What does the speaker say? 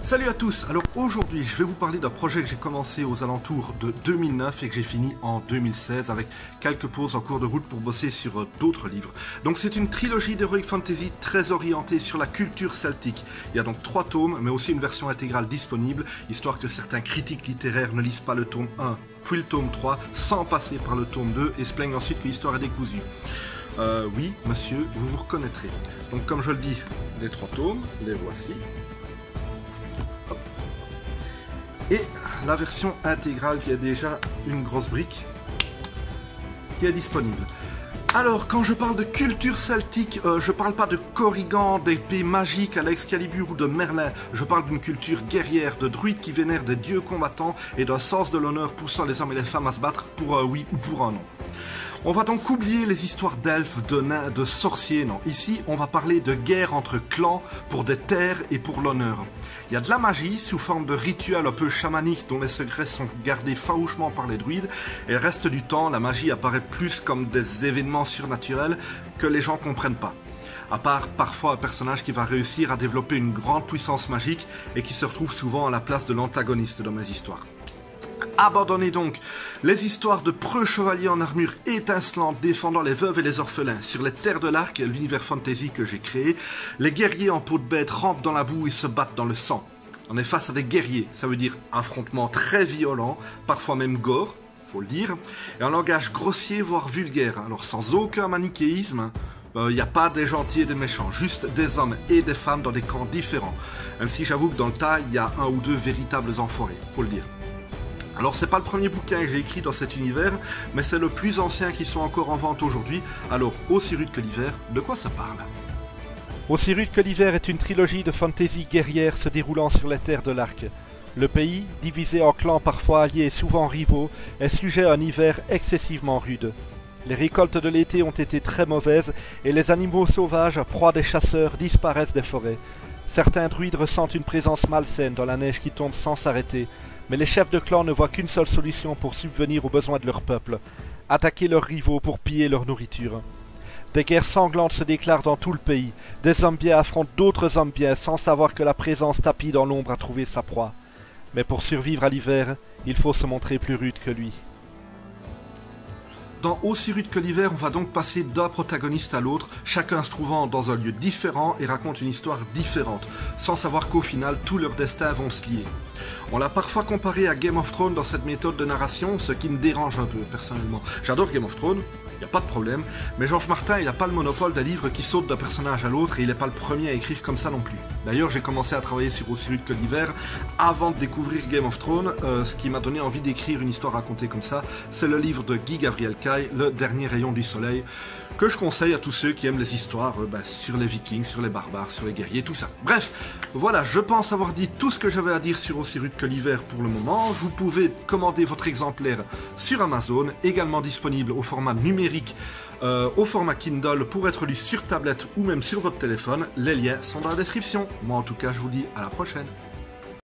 Salut à tous. Alors aujourd'hui je vais vous parler d'un projet que j'ai commencé aux alentours de 2009 et que j'ai fini en 2016 avec quelques pauses en cours de route pour bosser sur d'autres livres. Donc c'est une trilogie d'Heroic Fantasy très orientée sur la culture celtique. Il y a donc 3 tomes mais aussi une version intégrale disponible, histoire que certains critiques littéraires ne lisent pas le tome 1 puis le tome 3 sans passer par le tome 2 et se plaignent ensuite que l'histoire est décousue. Oui monsieur, vous vous reconnaîtrez. Donc comme je le dis, les 3 tomes, les voici. Et la version intégrale qui a déjà une grosse brique qui est disponible. Alors, quand je parle de culture celtique, je parle pas de Corrigan, d'épées magiques à l'Excalibur ou de Merlin. Je parle d'une culture guerrière, de druides qui vénèrent des dieux combattants et d'un sens de l'honneur poussant les hommes et les femmes à se battre pour un oui ou pour un non. On va donc oublier les histoires d'elfes, de nains, de sorciers, non. Ici, on va parler de guerre entre clans pour des terres et pour l'honneur. Il y a de la magie sous forme de rituels un peu chamaniques dont les secrets sont gardés farouchement par les druides. Et le reste du temps, la magie apparaît plus comme des événements surnaturels que les gens comprennent pas. À part parfois un personnage qui va réussir à développer une grande puissance magique et qui se retrouve souvent à la place de l'antagoniste dans mes histoires. Abandonnez donc les histoires de preux chevaliers en armure étincelante défendant les veuves et les orphelins. Sur les terres de l'Arc, l'univers fantasy que j'ai créé, les guerriers en peau de bête rampent dans la boue et se battent dans le sang. On est face à des guerriers, ça veut dire affrontements très violents, parfois même gore, faut le dire, et un langage grossier voire vulgaire, alors sans aucun manichéisme. Il n'y a pas des gentils et des méchants, juste des hommes et des femmes dans des camps différents. Même si j'avoue que dans le tas, il y a 1 ou 2 véritables enfoirés, faut le dire. Alors c'est pas le premier bouquin que j'ai écrit dans cet univers, mais c'est le plus ancien qui soit encore en vente aujourd'hui. Alors, aussi rude que l'hiver, de quoi ça parle? Aussi rude que l'hiver est une trilogie de fantasy guerrière se déroulant sur les terres de l'Arc. Le pays, divisé en clans parfois alliés et souvent rivaux, est sujet à un hiver excessivement rude. Les récoltes de l'été ont été très mauvaises et les animaux sauvages, proie des chasseurs, disparaissent des forêts. Certains druides ressentent une présence malsaine dans la neige qui tombe sans s'arrêter. Mais les chefs de clan ne voient qu'une seule solution pour subvenir aux besoins de leur peuple, attaquer leurs rivaux pour piller leur nourriture. Des guerres sanglantes se déclarent dans tout le pays, des hommes bien affrontent d'autres hommes bien sans savoir que la présence tapie dans l'ombre a trouvé sa proie. Mais pour survivre à l'hiver, il faut se montrer plus rude que lui. Dans Aussi rude que l'hiver, on va donc passer d'un protagoniste à l'autre, chacun se trouvant dans un lieu différent et raconte une histoire différente, sans savoir qu'au final, tous leurs destins vont se lier. On l'a parfois comparé à Game of Thrones dans cette méthode de narration, ce qui me dérange un peu, personnellement. J'adore Game of Thrones, il n'y a pas de problème, mais George Martin, il n'a pas le monopole des livres qui sautent d'un personnage à l'autre et il n'est pas le premier à écrire comme ça non plus. D'ailleurs, j'ai commencé à travailler sur Aussi rude que l'hiver avant de découvrir Game of Thrones. Ce qui m'a donné envie d'écrire une histoire racontée comme ça, c'est le livre de Guy Gavriel Kay, Le dernier rayon du soleil, que je conseille à tous ceux qui aiment les histoires sur les vikings, sur les barbares, sur les guerriers, tout ça. Bref, voilà, je pense avoir dit tout ce que j'avais à dire sur Aussi rude que l'hiver pour le moment. Vous pouvez commander votre exemplaire sur Amazon, également disponible au format numérique, au format Kindle pour être lu sur tablette ou même sur votre téléphone. Les liens sont dans la description. Moi en tout cas, je vous dis à la prochaine.